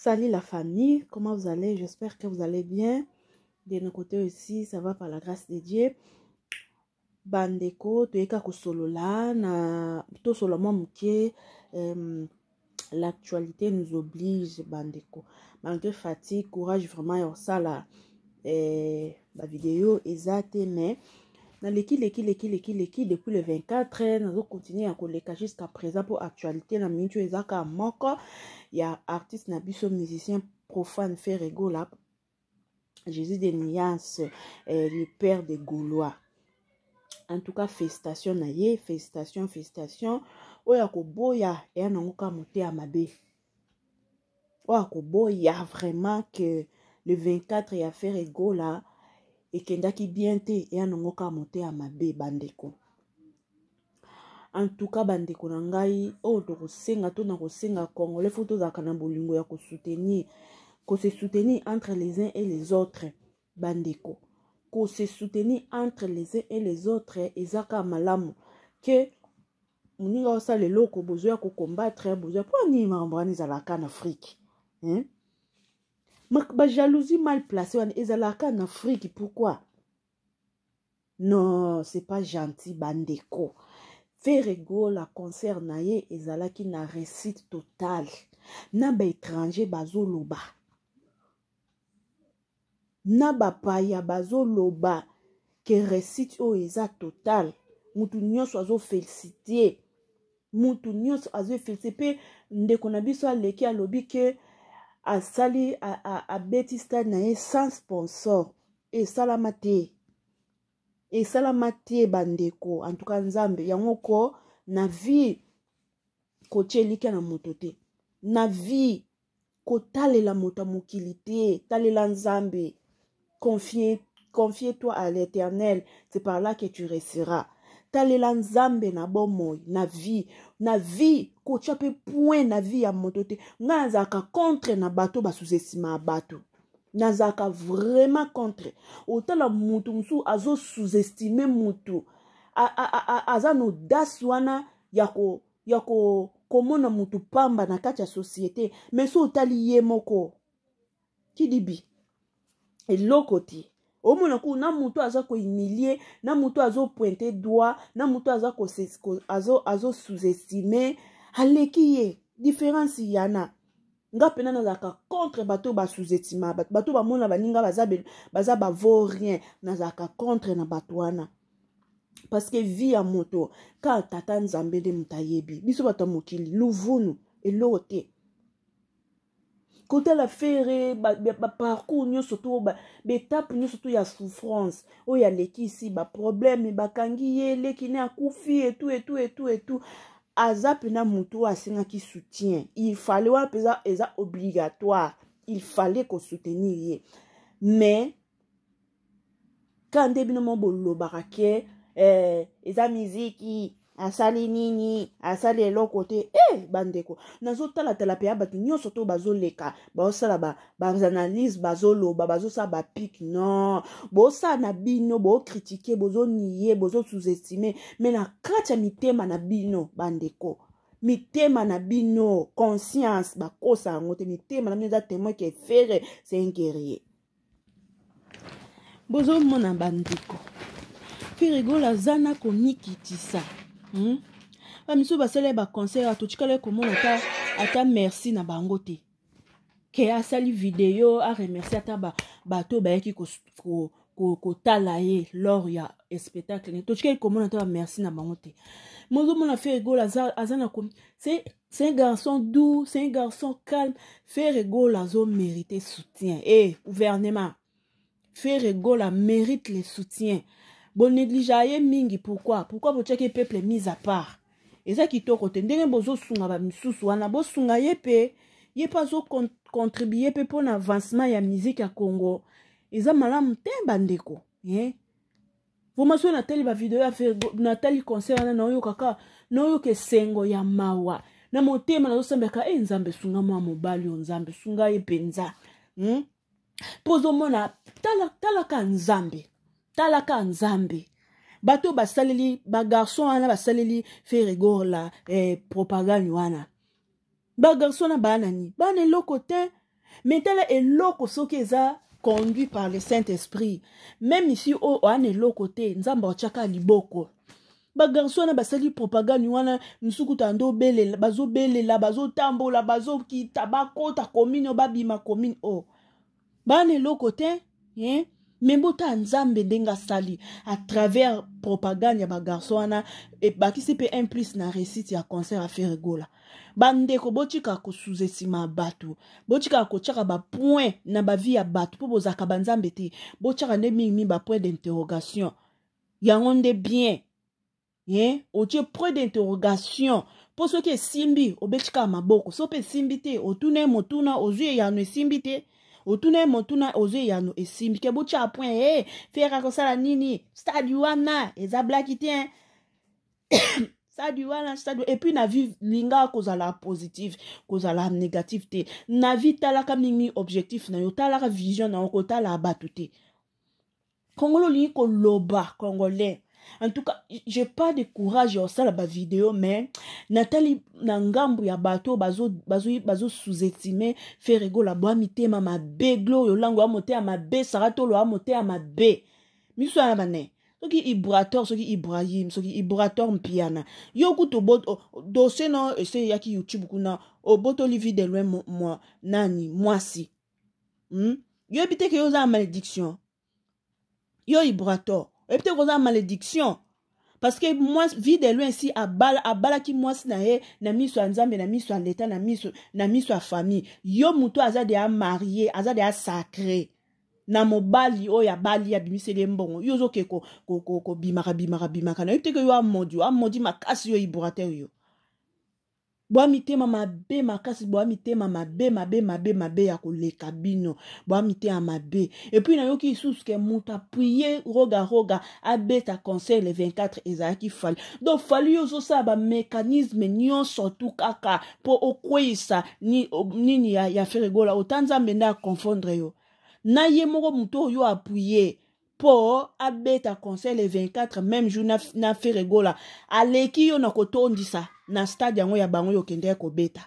Salut la famille, comment vous allez? J'espère que vous allez bien. De nos côtés aussi, ça va par la grâce de Dieu. Bandeko, toyeka kosolola na to solomo muke, l'actualité nous oblige bandeko. Malgré fatigue, courage vraiment et ça là la vidéo exacte mais dans l'équipe depuis le 24 nous allons continuer à collecter jusqu'à présent pour actualité na minute ezaka moko. Il y a artiste nabiso musicien profane Ferrego là Jésus de Nias, le père des Gaulois. En tout cas, félicitations naye, félicitations. Oya koboya ya nangoka moté à mabe. Oya koboya vraiment que le 24 ya Ferrego là et kendaki bien te ya nangoka moté à mabe bandeko. En tout cas bandeko na ngai o to kosenga to na kosenga congolais faut to zakana bolingo ya ko soutenir. Qu'on se soutenir entre les uns et les autres, bandeko. Qu'on se soutenir entre les uns et les autres, ezaka malamu. Que muninga osa le loko bozoya ko combattre, bozoya pour ni mambani zalaka en Afrique. Hein? Ba jalousie mal placée wan ezalaka en Afrique, pourquoi? Non, c'est pas gentil bandeko. Ferrego la concert naye ezalaki na réussite totale. Na ba étranger bazoloba. Na bapaya bazo loba que récite o eza total. Mutu nyonso azo féliciter. Mutu nyonso azo féliciter pe ndeko na biso aleki alobi ke asali a betista na ye sans sponsor. Et salamate. Et salamate bandeko. En tout cas nzambe yango ko na vie ko tchelika na motote. Na vie ko talela moto mokili te, talela nzambe. Confie-toi à l'Éternel, c'est par là que tu resteras. Talela nzambe na bomoy, na vie, ko chape point na vie ya motote. Nazaka contre na bato ba sous-estima bato. Nazaka vraiment contre. Otala mutu msu azo sous-estimer mutu. Aza no daswana yako komona mutu pamba na kati ya société. Mais so otali ye moko. Kidibi. Et l'autre côté, au moment où na muto aza ko humilier, na muto azo pointer doigt, na muto aza ko azo sous-estimer, alekiye différence yana. Nga pena nazaka contre bato ba sous-estima, bato ba mona baninga baza ba vaut rien, nazaka contre na bato wana. Parce que vie à moto, quand tata nzambe de mutayebi, biso bato mokili, luvunu et l'autre. Côté la faire parcours nous surtout étape nous surtout ya souffrance oh ya leki ici ba problème ba kangiye leki ne akufi et tout azap na mutu asenga qui soutien il fallait wa pesa eza obligatoire il fallait qu'on soutenir mais quand debino mo bolo barake eza musique asali nini asali l'autre côté bandeko nazo tala pe abatu nyonso to bazoleka bazosala ba analyse bazoloba bazosala ba pic non bosa na bino bo critiquer bozo nier bozo sous-estimer mais na kati ya mitema na bino bandeko mitema na bino conscience bakosa ngote mitema na bino za témoin que faire c'est un guerrier bozo mona bandeko Ferrego la zana komikitisa miso basele ba conseil atochikale komona ata merci na bango te ke asali vidéo a remercier ata bato bayaki ko tala ye lors ya spectacle tochikale komona ata merci na bango te mozo mona Ferrego la azana kom c'est un garçon doux, c'est un garçon calme. Ferrego la zo mérite soutien gouvernement Ferrego la mérite le soutien. Bon négligeaye mingi pourquoi vous checker peuple mis à part et ça qui toko te ndenge bozo sunga ba misusu wana bo sunga yepe yepa zo contribuer pe pour l'avancement ya musique ya Congo eza malamu te bandeko formation na tali ba vidéo ya faire na tali concert na oyo kaka na oyo ke sengo ya mawa na motema na zo sambeka nzambe sunga mwa mobali nzambe sunga yepenza pozo mona talaka nzambe bato basaleli ba garçon wana basaleli Ferrego la propagande wana ba garçon na banani bana loko te Maintenant, eloko soki eza conduit par le Saint-Esprit. Même ici, on est l'autre côté, nzamba chaka liboko. Ba garçon na basali propagande wana msuku tando belela, bazo belela, bazo tambola, bazo ki tabako ta commune babima commune o. Ba ne l'autre côté, hein? Membota nzambe denga sali à travers propagande ya ba garçon wana et bakisi pe un plus na récite ya concert à faire gola. Bandeko botika ko sous-estima batu botika ko tchaka ba point na ba vie ya batu po bozaka banzambe te botika ne mingi ba point d'interrogation yango nde bien hein otie point d'interrogation po soki simbi obetika maboko so pe simbi te otune motuna ozue ya no simbi te otune motuna ozue ya no esimbi ke botia point faire ko sala nini stade wana eza black te et puis na vie linga kozala positif kozala négatif te na vie talaka mingi objectif na yo talaka vision na ko tala batu te Congolo li ko loba congolais en tout cas j'ai pas de courage au sala ba vidéo mais Nathalie na ngambu ya bato bazo sous-estimer faire rigola boa mitema mabeglo yo lango amote ya mabe sarato lo amote ya mabe miso na bane soki Ibrator soki Ibrahim soki Ibrator mpiana yo kuto dossier no ese yaki YouTube kuna oboto livi de loin moi nani mwasi yo ebite ke yo za malédiction yo Ibrator ebite ko za malédiction parce que moi vie de loin si abala ki mwasi na ye na miso nzambe na miso l'état na miso famille yo muto azade a marié azade a sacré na mobali o ya bali ya bimisele mbongo yo zo ke ko bimaka na yite ke yo amodi makasi yo Ibrator yo boa mitema mabe makasi boa mitema mabe ya koleka bino boa mitema mabe et puis na yo ki sous ke muta prier roga abeta conseil le 24 ezaki fali donc fali yo zo sa ba mécanisme nyonso tout kaka po okweisa nini ya feregola otanza mbenda confondre yo na ye moko muto yo appuyer pour abeta conseil le 24 même jour na feregola aleki yo na kotondisa na stade yango ya bango yo kende ko beta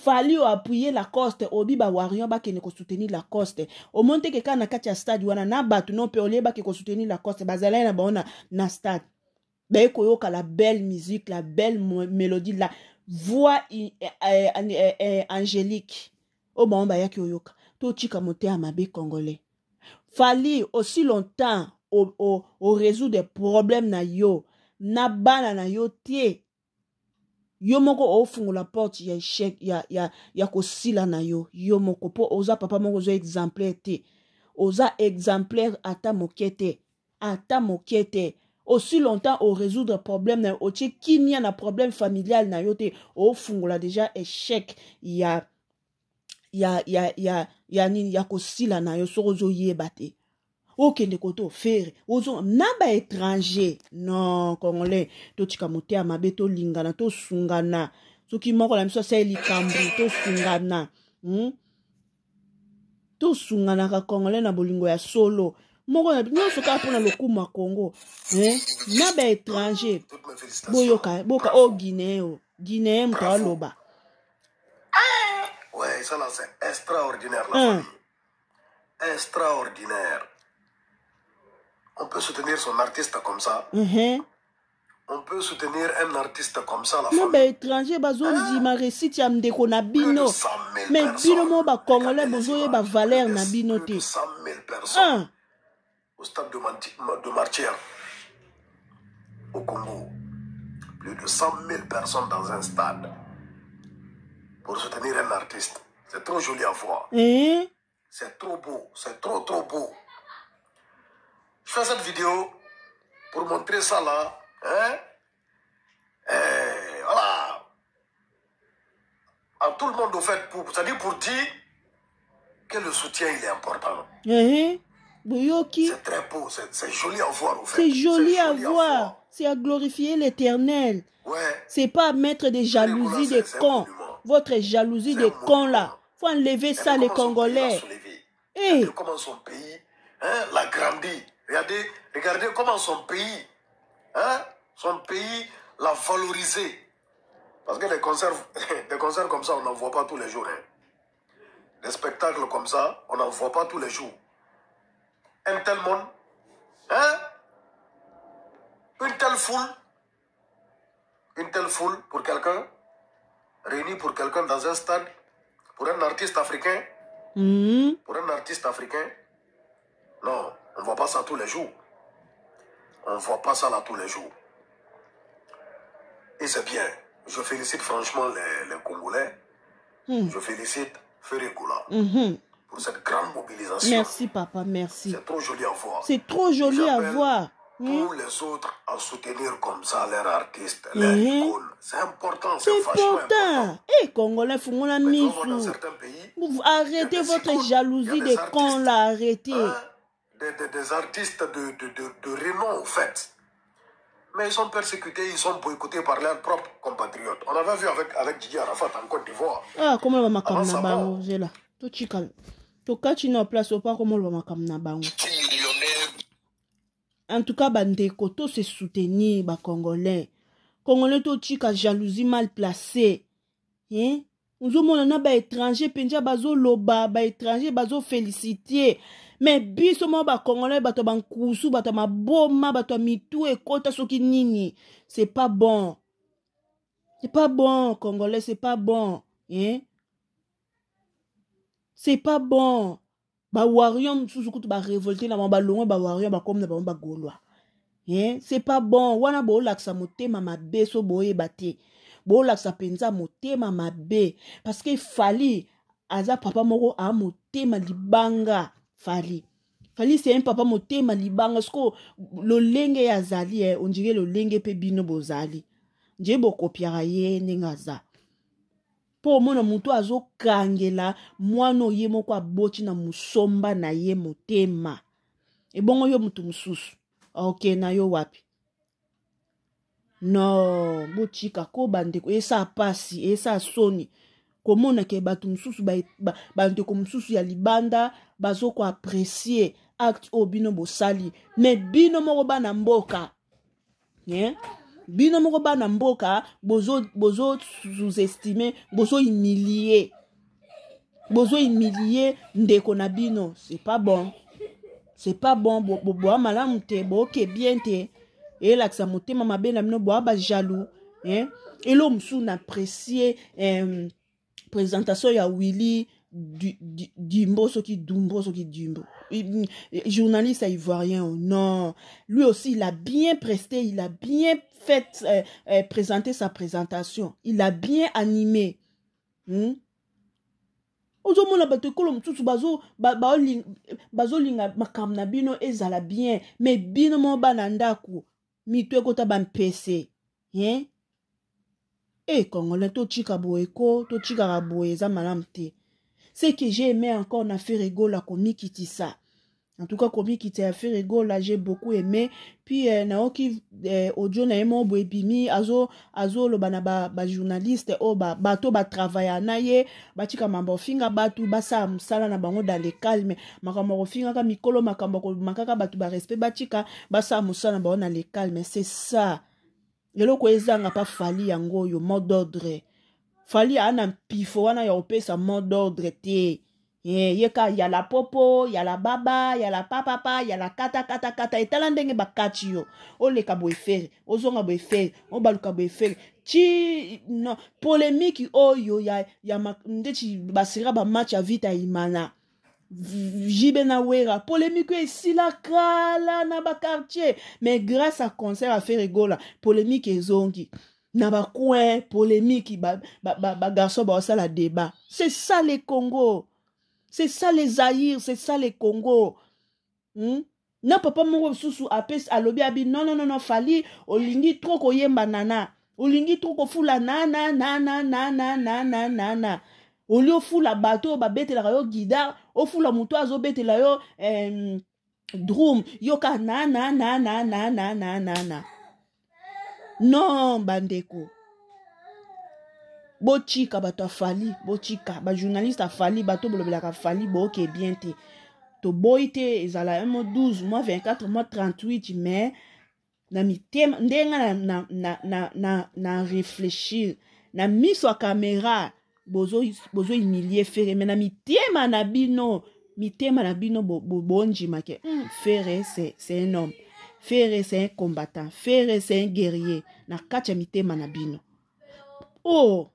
fali yo appuyer la coste obi ba warion ba kene ko soutenir la coste o monte ke kana kati ya stade wana na batu no pe ole ba ke ko soutenir la coste bazala na baona na stade ba ko yoka la belle musique la belle mélodie la voix angélique o ba on ba yaki yoka to chika moté à mabe congolais fali aussi longtemps au résoudre des problèmes na yo na bana na yo tie yo moko ofungola porte ya échec ya kosila na yo moko po oza papa moko zo exemplaire te oza exemplaire ata mokete aussi longtemps au résoudre problème na o tie kimia na problème familial na yo te ofungola déjà échec ya nini ya kosila na yo soko zo yeba te okende koto faire ozo naba étranger non congolais to tika motea mabe to lingana to sungana soki moko la miso sa likambu to sungana ka congolais na bolingo ya solo moko na nyonso ka pona lokumu ya Congo naba étranger boka o Guinée mta loba. Ouais, ça là c'est extraordinaire la famille. Extraordinaire. On peut soutenir son artiste comme ça. On peut soutenir un artiste comme ça la famille. Non, mais étranger bazo ma récite ya ndeko na bino. Mais bino mo ba congolais bozo ye ba valeur na bino te. Plus de 100 000 personnes. Au stade de Martyr au Congo. Plus de 100 000 personnes dans un stade. Pour soutenir un artiste. C'est trop joli à voir. C'est trop beau. C'est trop beau. Je fais cette vidéo pour montrer ça là. Et voilà. À tout le monde au fait. C'est-à-dire pour dire que le soutien il est important. C'est très beau. C'est joli à voir au fait. C'est joli à voir. C'est à glorifier l'Éternel. Ouais. C'est pas à mettre des jalousies des cons. Votre jalousie des cons là. Faut enlever ça les Congolais. Regardez comment son pays l'a grandi. Regardez comment son pays l'a valorisé. Parce que des concerts comme ça, on n'en voit pas tous les jours. Des spectacles comme ça, on n'en voit pas tous les jours. Un tel monde, hein? Une telle foule pour quelqu'un, réunie pour quelqu'un dans un stade, pour un artiste africain, pour un artiste africain. Non, on ne voit pas ça tous les jours. On ne voit pas ça là tous les jours. Et c'est bien. Je félicite franchement les Congolais. Je félicite Ferregoula pour cette grande mobilisation. Merci, papa, merci. C'est trop joli à voir. C'est trop joli à voir. Tous les autres à soutenir comme ça leurs artistes, leurs icônes. C'est important, c'est important. Et Congolais, faut qu'on a mis dans certains pays. Vous arrêtez votre jalousie des cons là, arrêtez. Des artistes de renom, en fait. Mais ils sont persécutés, ils sont boycottés par leurs propres compatriotes. On avait vu avec Didier Arafat en Côte d'Ivoire. Ah, comment on va m'accompagner bango, j'ai là. Tout chical. Tout cas, tu n'as place ou pas, comment on va m'accompagner bango. En tout cas, bandeko, tout se soutenir, ba Congolais. Congolais, tout chica jalousie mal placée. Hein? Nous avons ba étranger, penja bazo loba, ba étranger, bazo féliciter. Mais biso mo ba Congolais, bato ban kusu, bato ma boma, bato mitou et kota soki nini. C'est pas bon. C'est pas bon, Congolais, c'est pas bon. Hein? C'est pas bon. Ba warrior susukutu ba révolter na ba longa ba warrior ba comme na ba gaulois. Hein? C'est pas bon. Wana bo laksa motema mabe so boye bate. Bo laksa penza motema mabe parce que fali aza papa moko a motema libanga fali. Fali c'est un papa motema libanga sko lo lenge ya zali on dirait lo lenge pe bino bozali. Nje bo kopiara ye ningaza. Po mona mutu azo kangela mwano ye moko aboti na musomba na ye motema. E bongo yo mutu mususu. Ok na yo wapi. No, bochika ko bandeko esa pasi, esa soni. Komona ke batu mususu bandeko mususu ya libanda bazo ko apprécier acte obino bosali. Mais bino moko bana mboka. Yeah? Bino moko bana mboka bozo sous-estimer, bozo humilier. Bozo humilier ndeko na bino, c'est pas bon. C'est pas bon, bo malamu te, bo ke bien te. Et là que ça motema mabe na mino bo ba jaloux, hein? Et l'homme sou n'apprécier présentation ya Willy Dumbo soki Dumbo soki Dumbo. Journaliste ivoirien, non. Lui aussi, il a bien presté, il a bien fait présenter sa présentation. Il a bien animé. Ozomona bato kolo mtutu bazo linga makam na bino ezala bien. Mais bino mo banandaku. Mitwe kota ban PC. Hein? Congolais, to chika boeko, to chika raboe, za malamte. Ce que j'ai aimé encore, on a fait rigoler comme Kitissa. En tout cas, comme Kitissa a fait rigoler, j'ai beaucoup aimé. Puis, naoki audio na emo boebimi, azo lo bana ba journaliste, bato ba travailler na ye, batika mambo finga batu, basa musala na bango dans le calme. Makambo finga ka mikolo, makambo makaka batu ba respect, batika, basa musala na bango dans le calme. C'est ça. Yelo ko ezanga pa fali yango yo mot d'ordre. Fali ana pifo wana ya opesa mot d'ordre te. Yeka ya la popo, ya la baba, ya la papa, ya la kata etala ndenge bakati yo. Ole ka boy faire, ozonga boy faire, o baluka boy faire. Chi no polémique oyo ya ndeti basira ba match ya vita imana. Jibe na wera polémique esila kala na ba quartier mais grâce à concert à faire rigola polémique ezongi na ba coin polémique ba garçon ba ça la débat. C'est ça les Congo, c'est ça les Zaïre, c'est ça les Congo. Na papa mo susu apes alobi abi non fali olingi trop koyemba nana olingi trop kofula nana Olio fula bateau ba bete la yo guidar, o fula muto azo bete la yo drum, yo ka na. Non bandeko. Bochika bato fali, bochika ba journaliste a fali, bato bolobela ka fali bo ke bien te. To boite ezala mo 12 mois 24 mois 38 mais na mitem ndenga na réfléchir na miso a caméra. bozo humilier Ferré mais na mitema na bino bonji make Ferré c'est un homme, Ferré c'est un combattant, Ferré c'est un guerrier na kacha mitema na bino. Oh,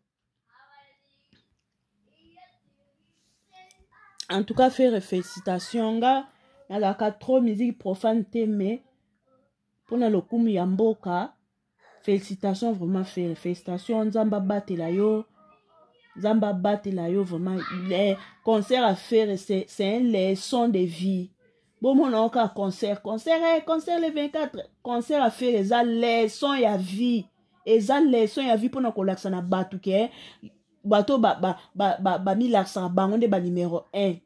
en tout cas Ferré, félicitations nga na trop musique profane mais pour na lokumu ya mboka. Félicitations vraiment Ferré, félicitations Nzamba batela yo vraiment. Les concerts à faire c'est une leçon de vie. Bon mon oncle concert le 24 concert à faire eza leçon ya vie, eza leçon ya vie pour na kolaksa na batu ke bato ba mi laksa bango nde ba numéro 1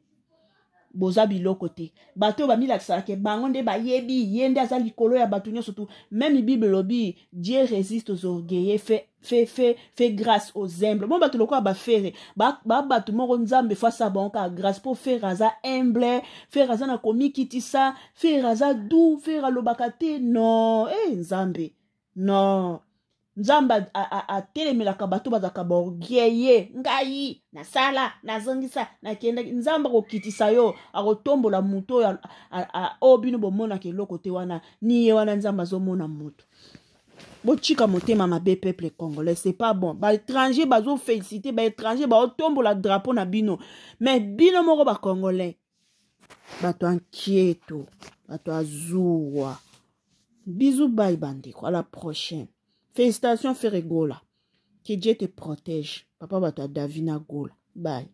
boza biloko te bato ba mi laksa ke bango nde ba yebi yende aza likolo ya batu nyo surtout même Bible lobby Dieu résiste aux orgueilleux, fait grâce aux humbles. Bon bato loko ba faire ba bato moko nzambe face à bon ka grâce pour faire aza humble, faire aza na komi kitisa, faire aza doux, faire alobakate non nzambe non nzamba a telemelaka bato bazaka borgueye ngai na sala na zongisa na kenda nzamba ko kitisa yo akotombola muto a obino bomona ke loko te wana niye wana nzamba zo mona muto bochika motema mabe peuple congolais c'est pas bon ba étranger bazo féliciter ba étranger ba otombola drapeau na bino mais bino moko ba congolais bato inquieto bato azua bisous bye bandeko à la prochaine. Félicitations Ferré Gola. Que Dieu te protège. Papa Bata Davina Gola. Bye.